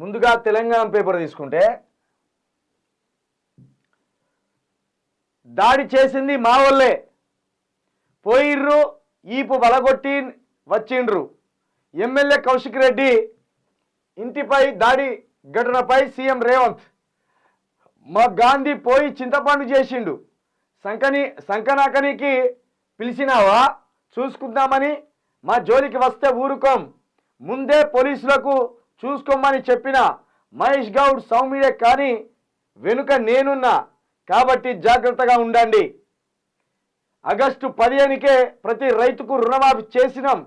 ముందుగా తెలంగాణ పేపర్ తీసుకుంటే దాడి చేసింది మా వాళ్ళే, పోయిర్రు, ఈపు బలగొట్టి వచ్చిండ్రు. ఎమ్మెల్యే కౌశిక్ రెడ్డి ఇంటిపై దాడి ఘటనపై సీఎం రేవంత్, మా గాంధీ పోయి చింతపండు చేసిండు, సంకనాకనికి పిలిచినావా చూసుకుందామని, మా జోలికి వస్తే ఊరుకోం, ముందే పోలీసులకు చూసుకోమని చెప్పిన మహేష్ గౌడ్ సౌమ్యుడే, కానీ వెనుక నేనున్నా కాబట్టి జాగ్రత్తగా ఉండండి. ఆగస్టు 15కే ప్రతి రైతుకు రుణమాఫీ చేసినాం,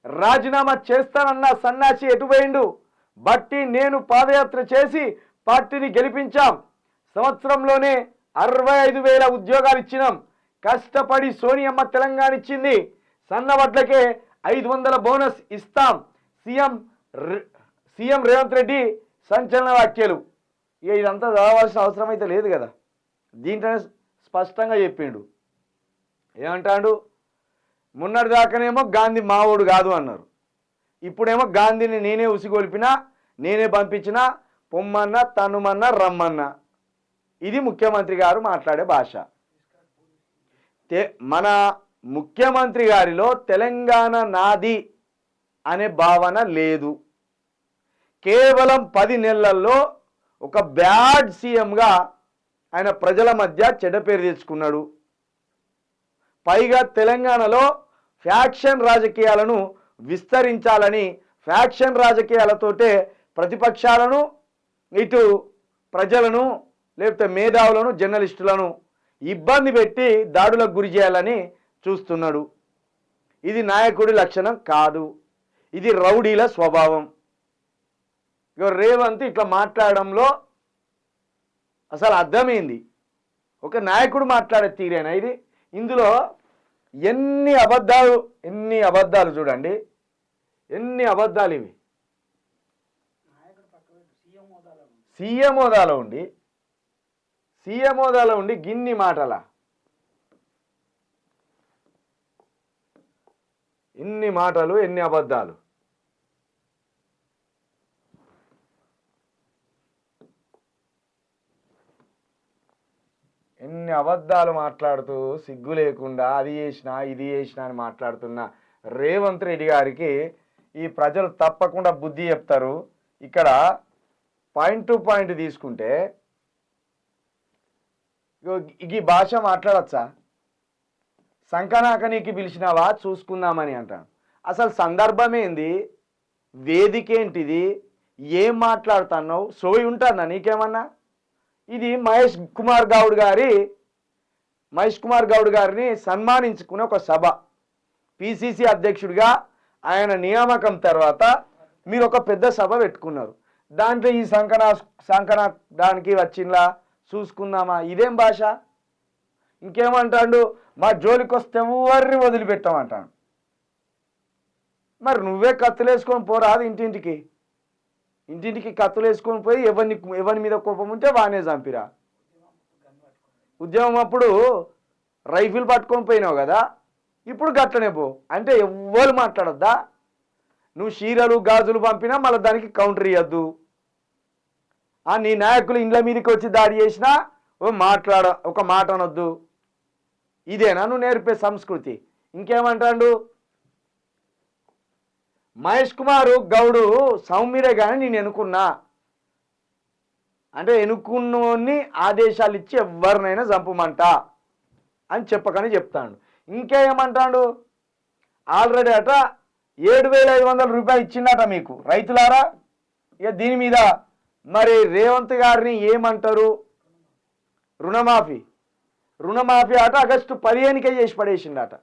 రాజీనామా చేస్తానన్న సన్నాసి ఎటుపోయిండు, బట్టి నేను పాదయాత్ర చేసి పార్టీని గెలిపించాం, సంవత్సరంలోనే 65,000 ఉద్యోగాలు ఇచ్చినాం, కష్టపడి సోనియమ్మ తెలంగాణ ఇచ్చింది, సన్నవడ్లకే 500 బోనస్ ఇస్తాం, సీఎం రేవంత్ రెడ్డి సంచలన వ్యాఖ్యలు. ఇక ఇదంతా చదవాల్సిన అవసరం అయితే లేదు కదా, దీంట్లోనే స్పష్టంగా చెప్పిండు. ఏమంటాడు, మొన్నటి దాకానేమో గాంధీ మావోడు కాదు అన్నారు, ఇప్పుడేమో గాంధీని నేనే ఉసిగొల్పినా, నేనే పంపించినా, పొమ్మన్నా తనుమన్నా రమ్మన్నా. ఇది ముఖ్యమంత్రి గారు మాట్లాడే భాష. మన ముఖ్యమంత్రి గారిలో తెలంగాణ నాది అనే భావన లేదు. కేవలం 10 నెలల్లో ఒక బ్యాడ్ సీఎంగా ఆయన ప్రజల మధ్య చెడ్డ పేరు తెచ్చుకున్నాడు. పైగా తెలంగాణలో ఫ్యాక్షన్ రాజకీయాలను విస్తరించాలని, ఫ్యాక్షన్ రాజకీయాలతోటే ప్రతిపక్షాలను, ఇటు ప్రజలను, లేకపోతే మేధావులను, జర్నలిస్టులను ఇబ్బంది పెట్టి దాడులకు గురి చేయాలని చూస్తున్నాడు. ఇది నాయకుడి లక్షణం కాదు, ఇది రౌడీల స్వభావం. రేవంత్ ఇట్లా మాట్లాడడంలో అసలు అర్థమైంది, ఒక నాయకుడు మాట్లాడే తీరేనా ఇది? ఇందులో ఎన్ని అబద్ధాలు చూడండి, ఎన్ని అబద్ధాలు ఇవి. సీఎం హోదాలో ఉండి గిన్ని మాటల, ఎన్ని మాటలు, ఎన్ని అబద్ధాలు. ఎన్ని అబద్ధాలు మాట్లాడుతూ సిగ్గు లేకుండా అది చేసినా ఇది చేసినా అని మాట్లాడుతున్న రేవంత్ రెడ్డి గారికి ఈ ప్రజలు తప్పకుండా బుద్ధి చెప్తారు. ఇక్కడ పాయింట్ టు పాయింట్ తీసుకుంటే ఈ భాష మాట్లాడచ్చా? సంకనాకనికి పిలిచినావా చూసుకుందామని అంటాను. అసలు సందర్భం ఏంది, వేదిక ఏంటిది, ఏం మాట్లాడుతున్నావు, సోయి ఉంటుందా నీకేమన్నా? ఇది మహేష్ కుమార్ గౌడ్ గారిని సన్మానించుకునే ఒక సభ. పిసిసి అధ్యక్షుడిగా ఆయన నియామకం తర్వాత మీరు ఒక పెద్ద సభ పెట్టుకున్నారు, దాంట్లో ఈ సంకనానికి వచ్చిందా చూసుకుందామా? ఇదేం భాష? ఇంకేమంటాడు, మా జోలికి వస్తే ఎవరిని వదిలిపెట్టామంటాడు. మరి నువ్వే కత్తులు వేసుకొని పోరాదు, ఇంటింటికి కత్తులు వేసుకొని పోయి ఎవరి మీద కోపం ఉంటే వానే చంపిరా. ఉద్యమం అప్పుడు రైఫిల్ పట్టుకొని పోయినావు కదా, ఇప్పుడు గట్లనే పో అంటే ఎవ్వరు మాట్లాడొద్దా? నువ్వు చీరలు గాజులు పంపినా మళ్ళీ దానికి కౌంటర్ ఇవ్వద్దు. నీ నాయకులు ఇండ్ల మీదకి వచ్చి దాడి చేసినా ఒక మాట అనొద్దు. ఇదేనా నువ్వు నేర్పే సంస్కృతి? ఇంకేమంటాడు, మహేష్ కుమార్ గౌడు సౌమ్యుడే కానీ నేను ఎన్నుకున్నా అంటే ఎన్నుకున్నోన్ని ఆదేశాలు ఇచ్చి ఎవరినైనా చంపమంట అని చెప్పకని చెప్తాడు. ఇంకేమంటాడు, ఆల్రెడీ అట 7,500 రూపాయలు ఇచ్చిందట మీకు రైతులారా. ఇక దీని మీద మరి రేవంత్ గారిని ఏమంటారు? రుణమాఫీ అట ఆగస్టు 15కే చేసి పడేసిండట.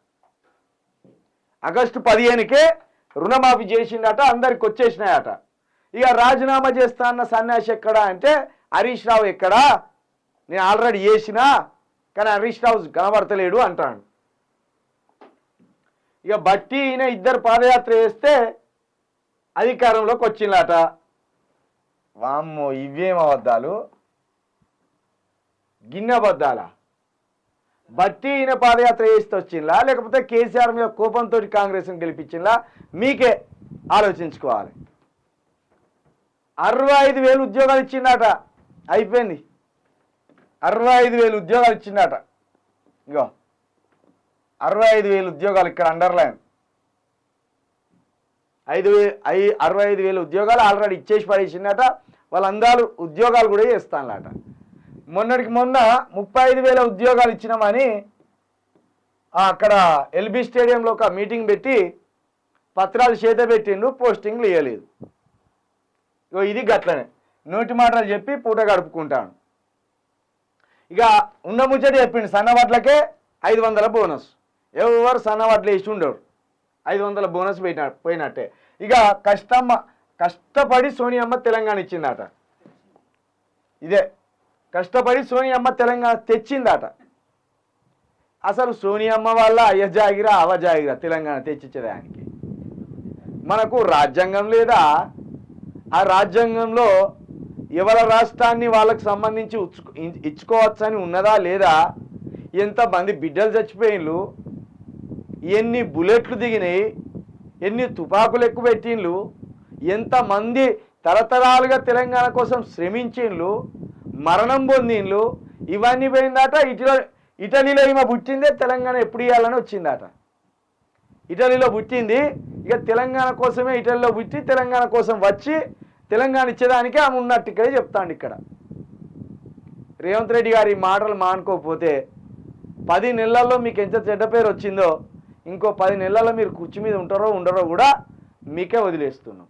ఆగస్టు 15కే రుణమాఫీ చేసిండట, అందరికి వచ్చేసినాయట. ఇక రాజీనామా చేస్తా అన్న సన్యాసి ఎక్కడా అంటే హరీష్ రావు ఎక్కడా, నేను ఆల్రెడీ చేసినా కానీ హరీష్ రావు కనబడతలేడు అంటాడు. ఇక బట్టి ఈయన ఇద్దరు పాదయాత్ర చేస్తే అధికారంలోకి వచ్చిందట. వామ్మో, ఇవేం అబద్ధాలు, గిన్నెబద్దాలా? బట్టి ఈయన పాదయాత్ర చేస్తే వచ్చిందా, లేకపోతే కేసీఆర్ మీద కోపంతో కాంగ్రెస్ని గెలిపించిందా? మీకే ఆలోచించుకోవాలి. 65,000 ఉద్యోగాలు ఇచ్చిండట. అయిపోయింది. 65,000 ఉద్యోగాలు ఇచ్చిండట. ఇగో 65,000 ఉద్యోగాలు ఇక్కడ అండర్లైన్. 65,000 ఉద్యోగాలు ఆల్రెడీ ఇచ్చేసి పడేసిందట. వాళ్ళందరూ ఉద్యోగాలు కూడా చేస్తానట. మొన్నటికి మొన్న 35,000 ఉద్యోగాలు ఇచ్చినామని అక్కడ ఎల్బీ స్టేడియంలో ఒక మీటింగ్ పెట్టి పత్రాలు చేత పెట్టిండు, పోస్టింగ్లు ఇవ్వలేదు. ఇగో ఇది గట్లనే నోటి మాటలు చెప్పి పూట గడుపుకుంటాను. ఇక ఉన్న ముచ్చట చెప్పిండు, సన్నవడ్లకే 500 బోనస్. ఎవరు సన్నవడ్లు వేసి ఉండరు, 500 బోనస్ పోయినట్టే. ఇక కష్టపడి సోనియమ్మ తెలంగాణ ఇచ్చిందట. ఇదే కష్టపడి సోనియమ్మ తెలంగాణ తెచ్చిందట. అసలు సోనియమ్మ వల్ల అయ్యజాగిరా అవజాగిరా తెలంగాణ తెచ్చిచ్చేదానికి. మనకు రాజ్యాంగం లేదా? ఆ రాజ్యాంగంలో ఎవరి రాష్ట్రాన్ని వాళ్ళకు సంబంధించి ఇచ్చుకోవచ్చని ఉన్నదా లేదా? ఎంతమంది బిడ్డలు చచ్చిపోయిన్లు, ఎన్ని బుల్లెట్లు దిగినాయి, ఎన్ని తుపాకులు ఎక్కువ పెట్టిండ్లు, ఎంతమంది తరతరాలుగా తెలంగాణ కోసం శ్రమించిండ్లు, మరణం పొందిండ్లు, ఇవన్నీ పోయిందట. ఇటలీలో ఈమె పుట్టిందే తెలంగాణ ఎప్పుడు ఇవ్వాలని వచ్చిందట. ఇటలీలో పుట్టింది, ఇక తెలంగాణ కోసమే ఇటలీలో పుట్టి తెలంగాణ కోసం వచ్చి తెలంగాణ ఇచ్చేదానికి ఆమె ఉన్నట్టు ఇక్కడే చెప్తాండి. ఇక్కడ రేవంత్ రెడ్డి గారి మాటలు మానుకోకపోతే 10 నెలల్లో మీకు ఎంత చెడ్డ పేరు వచ్చిందో ఇంకో 10 నెలల్లో మీరు కుర్చీ మీద ఉంటారో ఉండరో కూడా మీకే వదిలేస్తున్నాం.